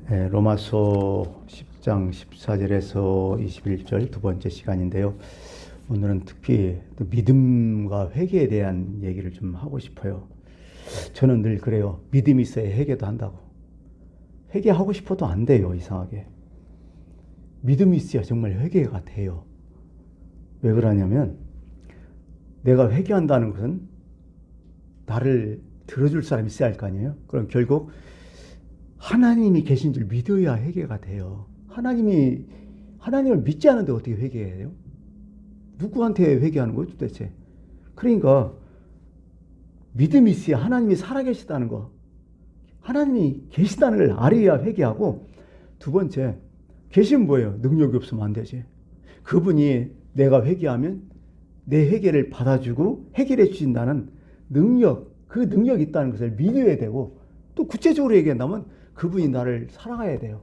로마서 10장 14절에서 21절 두 번째 시간인데요. 오늘은 특히 믿음과 회개에 대한 얘기를 좀 하고 싶어요. 저는 늘 그래요. 믿음이 있어야 회개도 한다고. 회개하고 싶어도 안 돼요, 이상하게. 믿음이 있어야 정말 회개가 돼요. 왜 그러냐면 내가 회개한다는 것은 나를 들어줄 사람이 있어야 할 거 아니에요? 그럼 결국 하나님이 계신 줄 믿어야 회개가 돼요. 하나님을 믿지 않는데 어떻게 회개해요? 누구한테 회개하는 거예요, 도대체? 그러니까 믿음이 있어야 하나님이 살아계시다는 거, 하나님이 계시다는 걸 알아야 회개하고, 두 번째, 계시면 뭐예요? 능력이 없으면 안 되지. 그분이 내가 회개하면 내 회개를 받아주고 해결해 주신다는 능력, 그 능력이 있다는 것을 믿어야 되고, 또 구체적으로 얘기한다면 그분이 나를 사랑해야 돼요.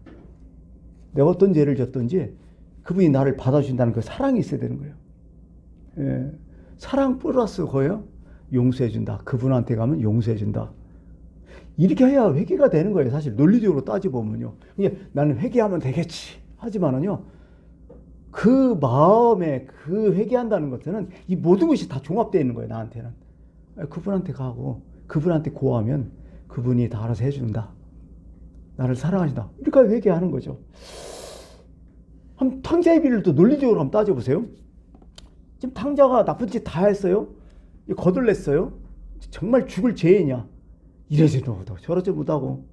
내가 어떤 죄를 졌든지 그분이 나를 받아준다는 그 사랑이 있어야 되는 거예요. 사랑 플러스 거예요. 용서해준다. 그분한테 가면 용서해준다. 이렇게 해야 회개가 되는 거예요. 사실 논리적으로 따져보면요. 나는 회개하면 되겠지. 하지만은요, 그 마음에 그 회개한다는 것은 이 모든 것이 다 종합되어 있는 거예요. 나한테는. 그분한테 가고 그분한테 고하면 그분이 다 알아서 해준다. 나를 사랑하신다. 이렇게 회개하는 거죠. 한번 탕자의 비를 또 논리적으로 한번 따져보세요. 지금 탕자가 나쁜 짓 다 했어요. 거들냈어요. 정말 죽을 죄이냐. 이러지 못하고 저러지 못하고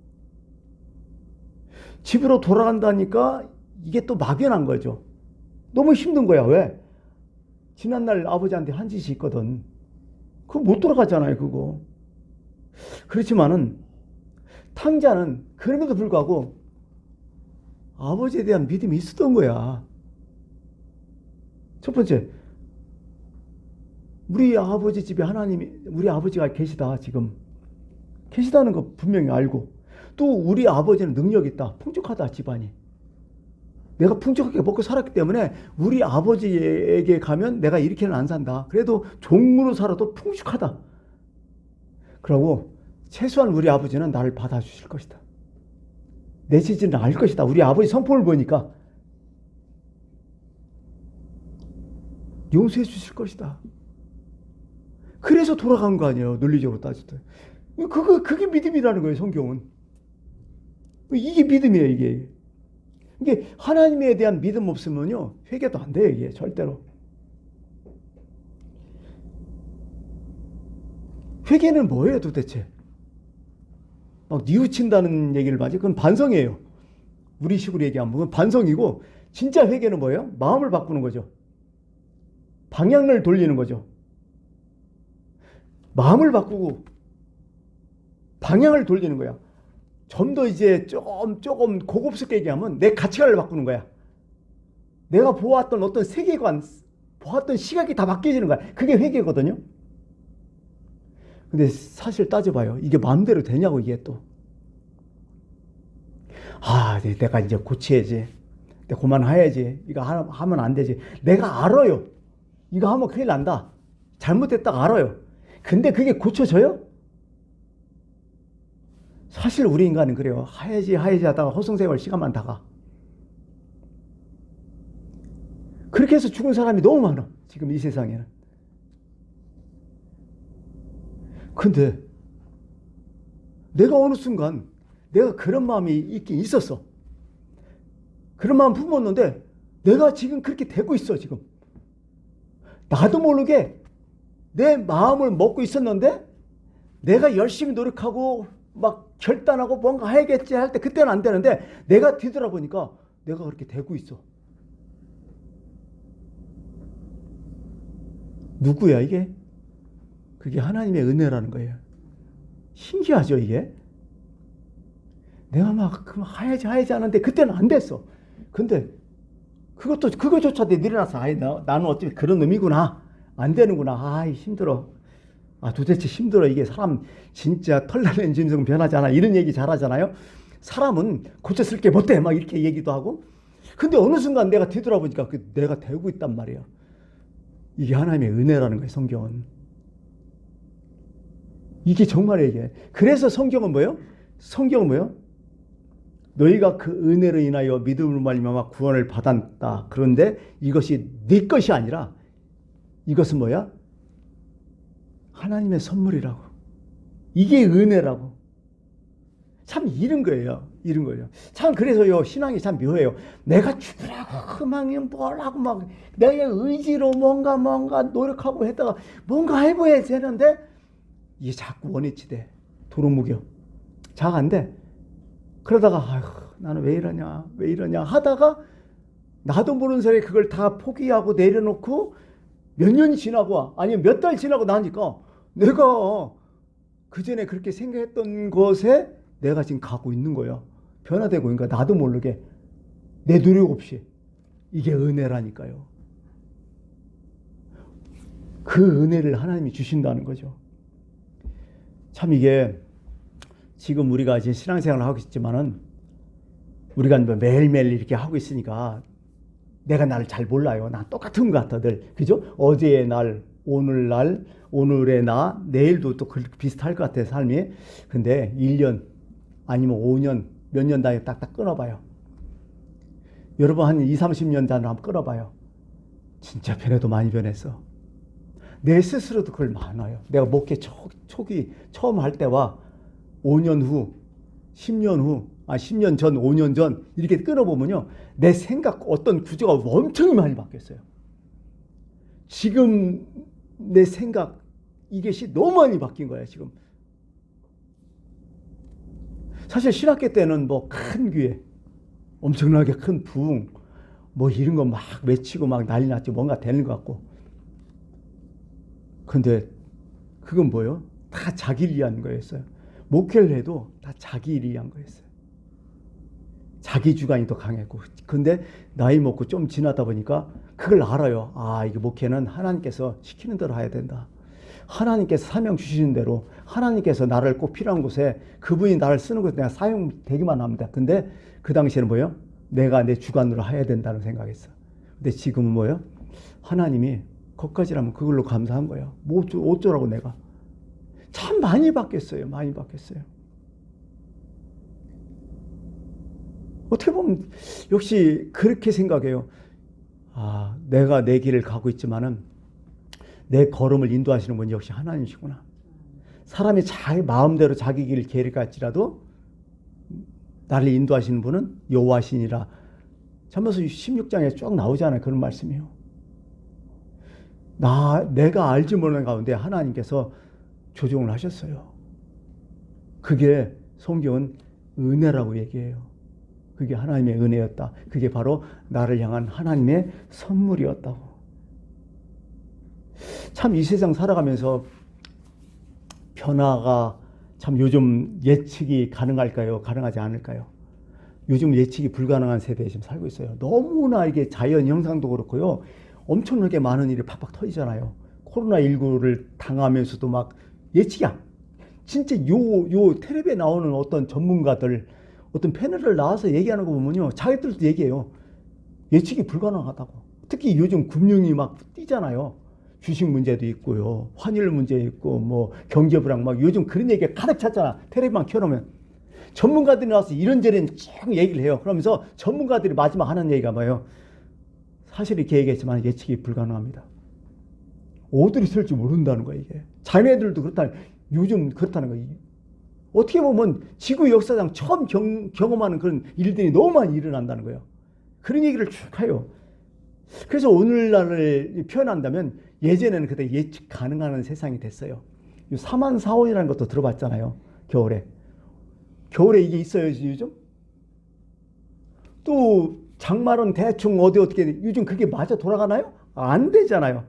집으로 돌아간다니까 이게 또 막연한 거죠. 너무 힘든 거야. 왜? 지난날 아버지한테 한 짓이 있거든. 그거 못 돌아가잖아요, 그거. 그렇지만은 탕자는 그럼에도 불구하고 아버지에 대한 믿음이 있었던 거야. 첫 번째, 우리 아버지 집에 우리 아버지가 계시다, 지금. 계시다는 거 분명히 알고, 또 우리 아버지는 능력이 있다. 풍족하다, 집안이. 내가 풍족하게 먹고 살았기 때문에 우리 아버지에게 가면 내가 이렇게는 안 산다. 그래도 종으로 살아도 풍족하다. 그러고 최소한 우리 아버지는 나를 받아주실 것이다. 내 지지는 알 것이다. 우리 아버지 성품을 보니까 용서해 주실 것이다. 그래서 돌아간 거 아니에요. 논리적으로 따질 때. 그게 믿음이라는 거예요, 성경은. 이게 믿음이에요, 이게. 이게 하나님에 대한 믿음 없으면요, 회개도 안 돼요, 이게 절대로. 회개는 뭐예요, 도대체? 막 뉘우친다는 얘기를 하지? 그건 반성이에요. 우리 식으로 얘기하면 그건 반성이고, 진짜 회개는 뭐예요? 마음을 바꾸는 거죠. 방향을 돌리는 거죠. 마음을 바꾸고 방향을 돌리는 거야. 좀 더 이제 조금 고급스럽게 얘기하면 내 가치관을 바꾸는 거야. 내가 보았던 어떤 세계관, 보았던 시각이 다 바뀌어지는 거야. 그게 회개거든요. 근데 사실 따져봐요. 이게 마음대로 되냐고, 이게 또. 내가 이제 고쳐야지. 내가 그만해야지. 이거 하면 안 되지. 내가 알아요. 이거 하면 큰일 난다. 잘못했다가 알아요. 근데 그게 고쳐져요? 사실 우리 인간은 그래요. 하야지 하다가 허송세월 시간만 다가. 그렇게 해서 죽은 사람이 너무 많아, 지금 이 세상에는. 근데 내가 어느 순간 내가 그런 마음이 있긴 있었어. 그런 마음 품었는데 내가 지금 그렇게 되고 있어, 지금. 나도 모르게 내 마음을 먹고 있었는데 내가 열심히 노력하고 막 결단하고 뭔가 해야겠지 할 때 그때는 안 되는데 내가 뒤돌아보니까 내가 그렇게 되고 있어. 누구야, 이게? 그게 하나님의 은혜라는 거예요. 신기하죠, 이게? 내가 막 하야지 하는데 그때는 안 됐어. 근데 그거조차도 일어나서 나는 어차피 그런 의미구나. 안 되는구나. 힘들어. 도대체 힘들어. 이게 사람 진짜 털나는 짐승 변하지 않아. 이런 얘기 잘하잖아요. 사람은 고쳤을 게 못돼. 막 이렇게 얘기도 하고. 근데 어느 순간 내가 뒤돌아보니까 내가 되고 있단 말이야. 이게 하나님의 은혜라는 거예요, 성경은. 이게 정말 이게. 그래서 성경은 뭐예요? 너희가 그 은혜로 인하여 믿음으로 말미암아 구원을 받았다. 그런데 이것이 네 것이 아니라 이것은 뭐야? 하나님의 선물이라고. 이게 은혜라고. 참 이런 거예요. 이런 거예요. 참 그래서요 신앙이 참 묘해요. 내가 죽으라고 그망이 뭘 하고 막 내 의지로 뭔가 노력하고 했다가 뭔가 해봐야 되는데 이게 자꾸 원위치돼. 도루묵이요. 잘 안 돼. 그러다가 아휴 나는 왜 이러냐 하다가 나도 모르는 사이에 그걸 다 포기하고 내려놓고 몇 년이 지나고 아니면 몇 달 지나고 나니까 내가 그전에 그렇게 생각했던 것에 내가 지금 가고 있는 거야. 변화되고, 그러니까 나도 모르게 내 노력 없이. 이게 은혜라니까요. 그 은혜를 하나님이 주신다는 거죠. 참 이게 지금 우리가 이제 신앙생활을 하고 있지만은 우리가 매일매일 이렇게 하고 있으니까 내가 나를 잘 몰라요. 난 똑같은 것 같아 늘. 그죠? 어제의 날, 오늘날, 오늘의 나, 내일도 또 비슷할 것 같아 삶이. 근데 1년 아니면 5년, 몇 년 단위 딱딱 끊어봐요. 여러분 한 20, 30년 단위로 한번 끊어봐요. 진짜 변해도 많이 변했어. 내 스스로도 그걸 많아요. 내가 목회 초기 처음 할 때와 5년 후, 10년 후, 10년 전, 5년 전 이렇게 끊어보면요. 내 생각 어떤 구조가 엄청 많이 바뀌었어요. 지금 내 생각 이것이 너무 많이 바뀐 거야 지금. 사실 신학교 때는 뭐 큰 교회, 엄청나게 큰 부흥, 뭐 이런 거 막 외치고 막 난리 났죠. 뭔가 되는 것 같고. 근데 그건 뭐예요? 다 자기를 위한 거였어요. 목회를 해도 다 자기를 위한 거였어요. 자기 주관이 더 강했고. 근데 나이 먹고 좀 지나다 보니까 그걸 알아요. 아, 이게 목회는 하나님께서 시키는 대로 해야 된다. 하나님께서 사명 주시는 대로 하나님께서 나를 꼭 필요한 곳에 그분이 나를 쓰는 곳에 내가 사용되기만 합니다. 근데 그 당시에는 뭐예요? 내가 내 주관으로 해야 된다는 생각했어. 근데 지금은 뭐예요? 하나님이 거기까지라면 그걸로 감사한 거예요. 뭐 어쩌라고 내가. 참 많이 바뀌었어요. 많이 바뀌었어요. 어떻게 보면 역시 그렇게 생각해요. 아, 내가 내 길을 가고 있지만은 내 걸음을 인도하시는 분이 역시 하나님이시구나. 사람이 자기 마음대로 자기 길을 계획 갈지라도 나를 인도하시는 분은 여호와시니라. 잠언서 16장에 쭉 나오잖아요. 그런 말씀이요. 내가 알지 못하는 가운데 하나님께서 조종을 하셨어요. 그게 성경은 은혜라고 얘기해요. 그게 하나님의 은혜였다. 그게 바로 나를 향한 하나님의 선물이었다고. 참 이 세상 살아가면서 변화가 참 요즘 예측이 가능할까요? 가능하지 않을까요? 요즘 예측이 불가능한 세대에 지금 살고 있어요. 너무나 이게 자연 형상도 그렇고요. 엄청나게 많은 일이 팍팍 터지잖아요. 코로나19를 당하면서도 막 예측이 진짜 요 텔레비에 나오는 어떤 전문가들 어떤 패널을 나와서 얘기하는 거 보면요. 자기들도 얘기해요. 예측이 불가능하다고. 특히 요즘 금융이 막 뛰잖아요. 주식 문제도 있고요. 환율 문제 있고 뭐 경제 불황 막 요즘 그런 얘기가 가득 찼잖아. 텔레비만 켜놓으면. 전문가들이 나와서 이런저런 쭉 얘기를 해요. 그러면서 전문가들이 마지막 하는 얘기가 뭐예요? 사실 이렇게 얘기했지만 예측이 불가능합니다. 어디를 쓸지 모른다는 거예요. 이게. 자네들도 그렇다는 요즘 그렇다는 거예요. 어떻게 보면 지구 역사상 처음 경험하는 그런 일들이 너무 많이 일어난다는 거예요. 그런 얘기를 쭉 해요. 그래서 오늘날을 표현한다면 예전에는 그때 예측 가능한 세상이 됐어요. 3만4원이라는 것도 들어봤잖아요. 겨울에 이게 있어요 요즘? 또 장마론 대충 어떻게 요즘 그게 맞아 돌아가나요? 안 되잖아요.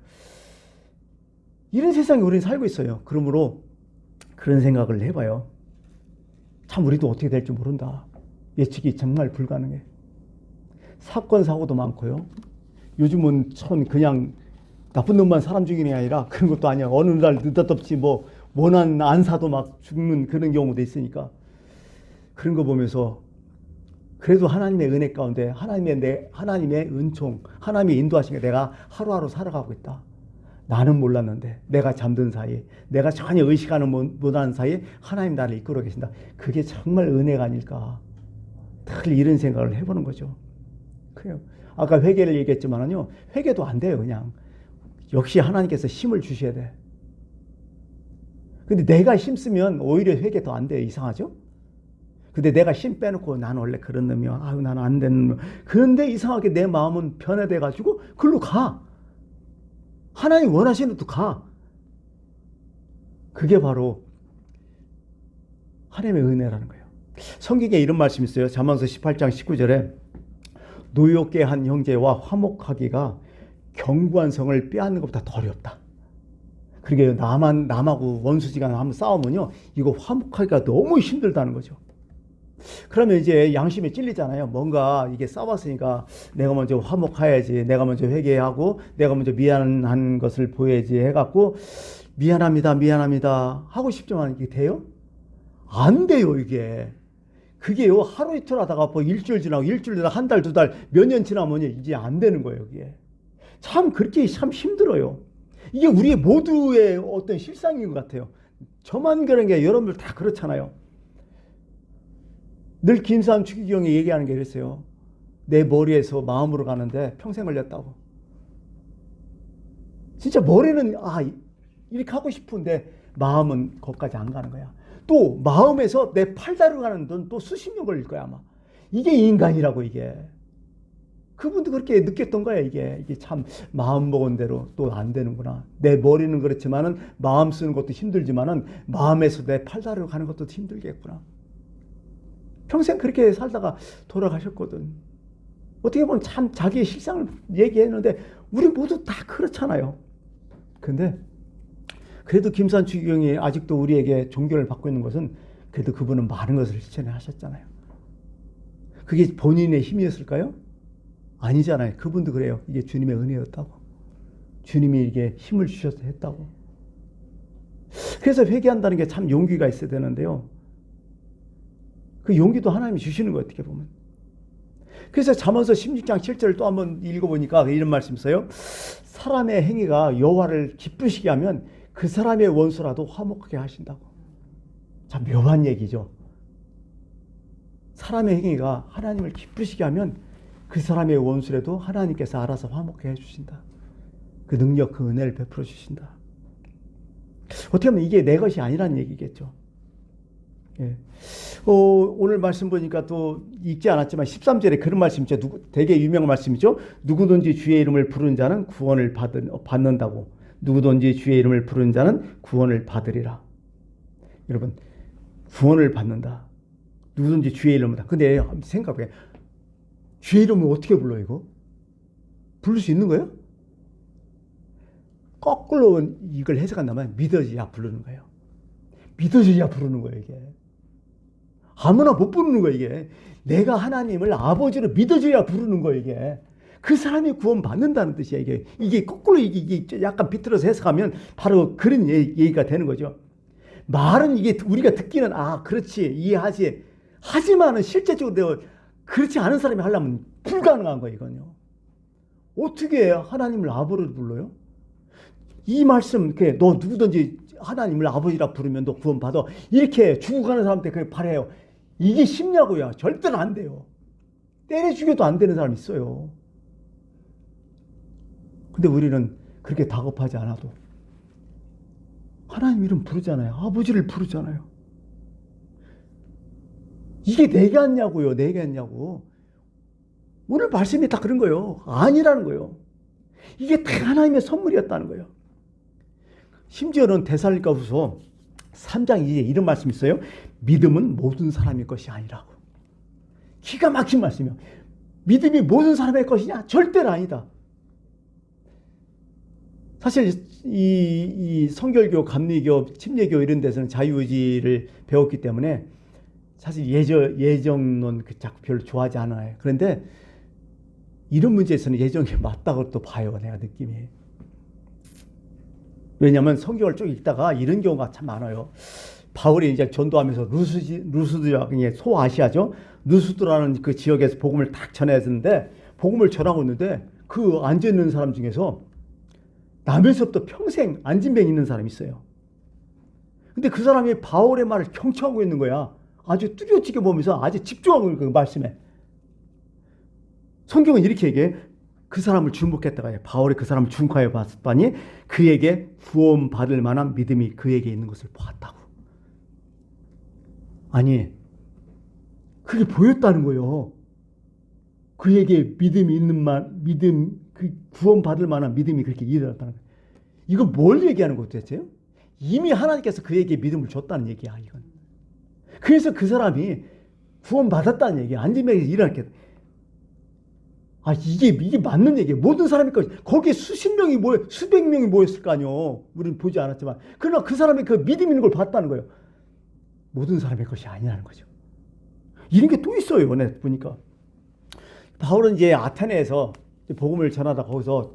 이런 세상에 우리는 살고 있어요. 그러므로 그런 생각을 해봐요. 참 우리도 어떻게 될지 모른다. 예측이 정말 불가능해. 사건 사고도 많고요. 요즘은 참 그냥 나쁜 놈만 사람 죽이는 게 아니라 그런 것도 아니야. 어느 날 느닷없이 뭐 원한 안사도 막 죽는 그런 경우도 있으니까 그런 거 보면서 그래도 하나님의 은혜 가운데 하나님의 은총, 하나님의 인도하신 게 내가 하루하루 살아가고 있다. 나는 몰랐는데 내가 잠든 사이에 내가 전혀 의식하는 못하는 사이에 하나님 나를 이끌어 계신다. 그게 정말 은혜가 아닐까. 늘 이런 생각을 해보는 거죠. 그래요. 아까 회개를 얘기했지만은요, 회개도 안 돼요, 그냥. 역시 하나님께서 힘을 주셔야 돼. 근데 내가 힘쓰면 오히려 회개 더 안 돼요. 이상하죠? 근데 내가 힘 빼놓고 나는 원래 그런 놈이야. 아유, 나는 안 되는 놈. 그런데 이상하게 내 마음은 변화돼가지고 글로 가. 하나님 원하시는 데도 가. 그게 바로 하나님의 은혜라는 거예요. 성경에 이런 말씀이 있어요. 잠언서 18장 19절에 노엽게 한 형제와 화목하기가 견고한 성을 빼앗는 것보다 더 어렵다. 그러게 남하고 원수지간 한번 싸우면요, 이거 화목하기가 너무 힘들다는 거죠. 그러면 이제 양심에 찔리잖아요. 뭔가 이게 싸웠으니까 내가 먼저 화목해야지, 내가 먼저 회개하고 내가 먼저 미안한 것을 보여야지 해갖고 미안합니다 하고 싶지만 이게 돼요? 안 돼요. 이게 그게요, 하루 이틀 하다가 뭐 일주일 지나고 일주일 지나고 한 달, 두 달, 몇 년 지나면 이제 안 되는 거예요. 이게 참 그렇게 참 힘들어요. 이게 우리 모두의 어떤 실상인 것 같아요. 저만 그런 게 여러분들 다 그렇잖아요. 늘 김수환 추기경이 얘기하는 게 그랬어요. 내 머리에서 마음으로 가는데 평생 걸렸다고. 진짜 머리는 이렇게 하고 싶은데 마음은 거기까지 안 가는 거야. 또 마음에서 내 팔다리로 가는 돈 또 수십 년 걸릴 거야 아마. 이게 인간이라고. 이게 그분도 그렇게 느꼈던 거야. 이게 참 마음 먹은 대로 또 안 되는구나. 내 머리는 그렇지만은 마음 쓰는 것도 힘들지만은 마음에서 내 팔다리로 가는 것도 힘들겠구나. 평생 그렇게 살다가 돌아가셨거든. 어떻게 보면 참 자기의 실상을 얘기했는데 우리 모두 다 그렇잖아요. 근데 그래도 김수환 추기경이 아직도 우리에게 존경을 받고 있는 것은 그래도 그분은 많은 것을 실천을 하셨잖아요. 그게 본인의 힘이었을까요? 아니잖아요. 그분도 그래요. 이게 주님의 은혜였다고. 주님이 이게 힘을 주셔서 했다고. 그래서 회개한다는 게 참 용기가 있어야 되는데요. 그 용기도 하나님이 주시는 거예요. 어떻게 보면. 그래서 잠언서 16장 7절을 또 한번 읽어보니까 이런 말씀이 있어요. 사람의 행위가 여호와를 기쁘시게 하면 그 사람의 원수라도 화목하게 하신다고. 참 묘한 얘기죠. 사람의 행위가 하나님을 기쁘시게 하면 그 사람의 원수라도 하나님께서 알아서 화목하게 해주신다. 그 능력, 그 은혜를 베풀어 주신다. 어떻게 보면 이게 내 것이 아니라는 얘기겠죠. 예. 오늘 말씀 보니까 또 읽지 않았지만 13절에 그런 말씀 있죠. 되게 유명한 말씀이죠. 누구든지 주의 이름을 부르는 자는 구원을 받는다고. 누구든지 주의 이름을 부르는 자는 구원을 받으리라. 여러분, 구원을 받는다. 누구든지 주의 이름을 다. 근데 생각해. 주의 이름을 어떻게 불러 이거? 부를 수 있는 거예요? 거꾸로 이걸 해석한다면 믿어져야 부르는 거예요. 믿어져야 부르는 거예요, 이게. 아무나 못 부르는 거예요, 이게. 내가 하나님을 아버지로 믿어줘야 부르는 거예요, 이게. 그 사람이 구원 받는다는 뜻이야, 이게. 이게 거꾸로 이게 약간 비틀어서 해석하면 바로 그런 얘기가 되는 거죠. 말은 이게 우리가 듣기는 그렇지, 이해하지. 하지만은 실제적으로 그렇지 않은 사람이 하려면 불가능한 거예요, 이건요. 어떻게 하나님을 아버지로 불러요? 이 말씀, 너 누구든지 하나님을 아버지라 부르면 너 구원 받아. 이렇게 죽어가는 사람한테 그렇게 바래요. 이게 쉽냐고요? 절대로 안 돼요. 때려 죽여도 안 되는 사람 있어요. 근데 우리는 그렇게 다급하지 않아도 하나님 이름 부르잖아요. 아버지를 부르잖아요. 이게 내가 했냐고요? 내가 했냐고. 오늘 말씀이 다 그런 거예요. 아니라는 거예요. 이게 다 하나님의 선물이었다는 거예요. 심지어는 데살로니가후서 3장 2에 이런 말씀이 있어요. 믿음은 모든 사람의 것이 아니라고. 기가 막힌 말씀이에요. 믿음이 모든 사람의 것이냐? 절대로 아니다. 사실 이 성결교, 감리교, 침례교 이런 데서는 자유의지를 배웠기 때문에 사실 예정론 자꾸 별로 좋아하지 않아요. 그런데 이런 문제에서는 예정이 맞다고 또 봐요. 내가 느낌이. 왜냐하면 성경을 쭉 읽다가 이런 경우가 참 많아요. 바울이 이제 전도하면서 루스드라는 소아시아죠. 루스드라는 그 지역에서 복음을 딱 전했는데 복음을 전하고 있는데 그 앉아있는 사람 중에서 남에서부터 평생 안진병 있는 사람이 있어요. 근데 그 사람이 바울의 말을 경청하고 있는 거야. 아주 뚜렷하게 보면서 아주 집중하고 그 말씀에. 성경은 이렇게 얘기해. 그 사람을 주목했다가 해. 바울이 그 사람을 주목하여 봤더니 그에게 구원받을 만한 믿음이 그에게 있는 것을 보았다고. 아니, 그게 보였다는 거예요. 그에게 믿음이 있는 그 구원받을 만한 믿음이 그렇게 일어났다는 거예요. 이건 뭘 얘기하는 거죠, 대체요? 이미 하나님께서 그에게 믿음을 줬다는 얘기야, 이건. 그래서 그 사람이 구원받았다는 얘기야. 안전병에서 일어났게. 아, 이게 맞는 얘기예요. 모든 사람이 거기에 수백 명이 모였을 거 아니에요. 우리는 보지 않았지만. 그러나 그 사람이 그 믿음 있는 걸 봤다는 거예요. 모든 사람의 것이 아니라는 거죠. 이런 게 또 있어요, 내 보니까. 바울은 이제 아테네에서 복음을 전하다 거기서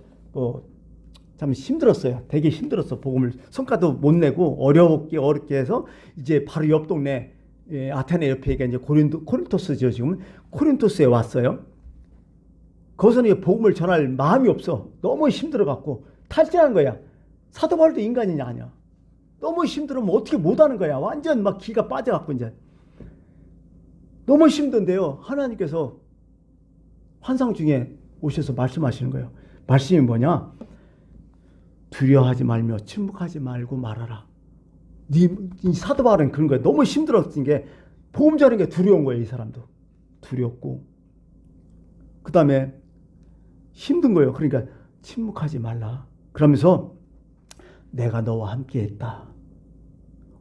참 힘들었어요. 되게 힘들었어. 복음을 성과도 못 내고 어렵게 해서 이제 바로 옆 동네 아테네 옆에 이제 코린토스죠. 지금 코린토스에 왔어요. 거기서는 복음을 전할 마음이 없어. 너무 힘들어갖고 탈진한 거야. 사도 바울도 인간이냐 아니야. 너무 힘들으면 어떻게 못하는 거야. 완전 막 기가 빠져갖고 이제 너무 힘든데요. 하나님께서 환상 중에 오셔서 말씀하시는 거예요. 말씀이 뭐냐? 두려워하지 말며 침묵하지 말고 말하라. 이 사도 바울은 그런 거예요. 너무 힘들었던 게 복음 전하는 게 두려운 거예요. 이 사람도 두렵고 그 다음에 힘든 거예요. 그러니까 침묵하지 말라. 그러면서 내가 너와 함께 했다.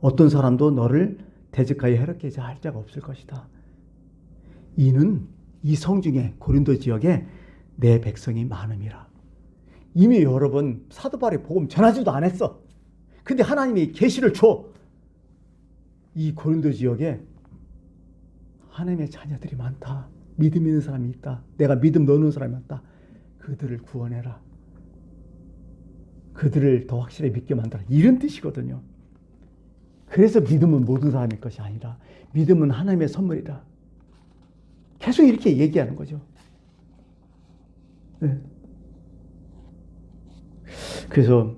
어떤 사람도 너를 대적하여 해롭게 할 자가 없을 것이다. 이는 이 성중에 고린도 지역에 내 백성이 많음이라. 이미 여러 번 사도 바울이 복음 전하지도 않았어. 근데 하나님이 계시를 줘. 이 고린도 지역에 하나님의 자녀들이 많다. 믿음 있는 사람이 있다. 내가 믿음 넣는 사람이 많다. 그들을 구원해라. 그들을 더 확실히 믿게 만들어. 이런 뜻이거든요. 그래서 믿음은 모든 사람의 것이 아니라 믿음은 하나님의 선물이다. 계속 이렇게 얘기하는 거죠. 네. 그래서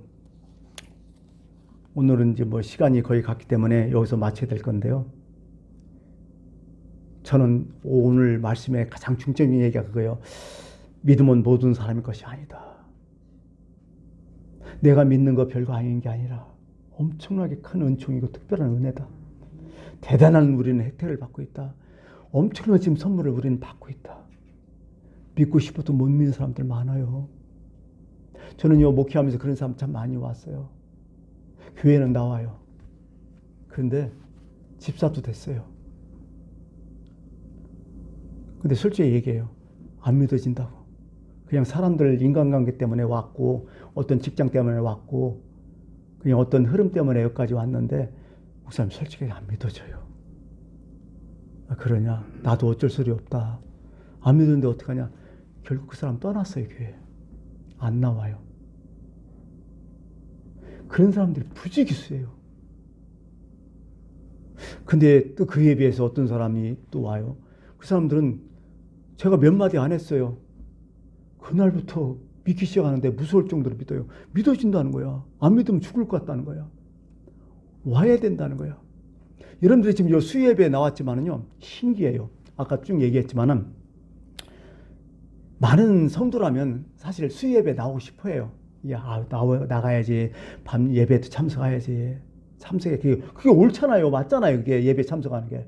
오늘은 이제 시간이 거의 갔기 때문에 여기서 마쳐야 될 건데요. 저는 오늘 말씀의 가장 중점적인 얘기가 그거예요. 믿음은 모든 사람의 것이 아니다. 내가 믿는 거 별거 아닌 게 아니라 엄청나게 큰 은총이고 특별한 은혜다. 대단한 우리는 혜택을 받고 있다. 엄청난 지금 선물을 우리는 받고 있다. 믿고 싶어도 못 믿는 사람들 많아요. 저는요, 목회하면서 그런 사람 참 많이 왔어요. 교회는 나와요. 그런데 집사도 됐어요. 근데 솔직히 얘기해요. 안 믿어진다고. 그냥 사람들 인간관계 때문에 왔고 어떤 직장 때문에 왔고 그냥 어떤 흐름 때문에 여기까지 왔는데 목사님 솔직히 안 믿어져요. 아, 그러냐? 나도 어쩔 소리 없다. 안 믿었는데 어떡하냐? 결국 그 사람 떠났어요. 교회. 안 나와요. 그런 사람들이 부지기수예요. 근데 또 그에 비해서 어떤 사람이 또 와요. 그 사람들은 제가 몇 마디 안 했어요. 그날부터 믿기 시작하는데 무서울 정도로 믿어요. 믿어진다는 거야. 안 믿으면 죽을 것 같다는 거야. 와야 된다는 거야. 여러분들이 지금 요 수예배에 나왔지만은요, 신기해요. 아까 쭉 얘기했지만은, 많은 성도라면 사실 수예배에 나오고 싶어 해요. 야, 나가야지. 밤 예배도 참석해야지. 참석해. 그게 옳잖아요. 맞잖아요. 그게 예배 참석하는 게.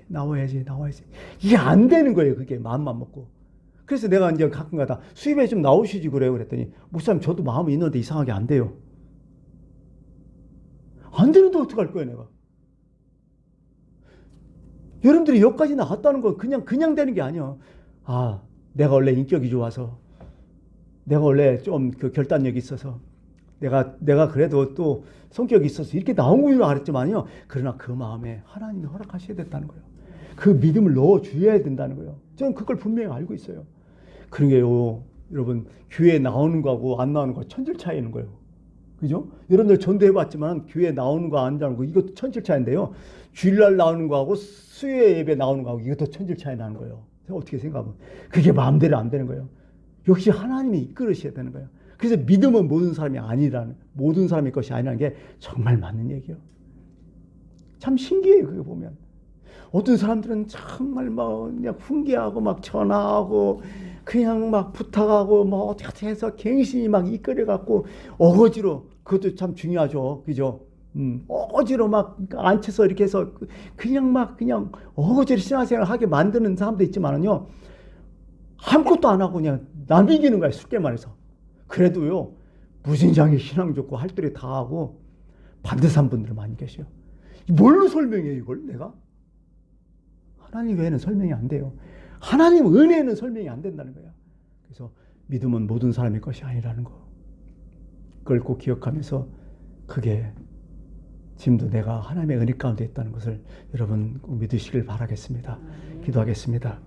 나와야지. 이게 안 되는 거예요. 그게 마음만 먹고. 그래서 내가 이제 가끔가다 수입에 좀 나오시지 그래요. 그랬더니 목사님 저도 마음이 있는데 이상하게 안 돼요. 안 되는데 어떡할 거예요, 내가. 여러분들이 여기까지 나왔다는 건 그냥 되는 게 아니야. 아, 내가 원래 인격이 좋아서, 내가 원래 좀 그 결단력이 있어서, 내가 그래도 또 성격이 있어서 이렇게 나온 걸 알았지만요. 그러나 그 마음에 하나님이 허락하셔야 된다는 거예요. 그 믿음을 넣어줘야 된다는 거예요. 저는 그걸 분명히 알고 있어요. 그런 게요, 여러분, 교회에 나오는 거하고 안 나오는 거 천질 차이인 거예요. 그죠? 여러분들 전도해봤지만 교회에 나오는 거 안 나오는 거 이것도 천질 차이인데요. 주일날 나오는 거하고 수요 예배 나오는 거하고 이것도 천질 차이 나는 거예요. 어떻게 생각하면 그게 마음대로 안 되는 거예요. 역시 하나님이 이끌으셔야 되는 거예요. 그래서 믿음은 모든 사람의 것이 아니라는 게 정말 맞는 얘기예요. 참 신기해요. 그거 보면 어떤 사람들은 정말 막 그냥 훈계하고 막 전화하고 그냥 막 부탁하고 뭐 어떻게 해서 갱신이 막 이끌어갖고 어거지로, 그것도 참 중요하죠. 그죠? 어거지로 막 앉혀서 이렇게 해서 그냥 막 그냥 어거지로 신앙생활 하게 만드는 사람도 있지만은요, 아무것도 안 하고 그냥 남 이기는 거야, 쉽게 말해서. 그래도요, 무진장의 신앙 좋고 할도리 다 하고 반듯한 분들은 많이 계셔요. 뭘로 설명해 이걸 내가? 하나님 외에는 설명이 안 돼요. 하나님 은혜는 설명이 안 된다는 거야. 그래서 믿음은 모든 사람의 것이 아니라는 거. 그걸 꼭 기억하면서, 그게 지금도 내가 하나님의 은혜 가운데 있다는 것을 여러분 꼭 믿으시길 바라겠습니다. 기도하겠습니다.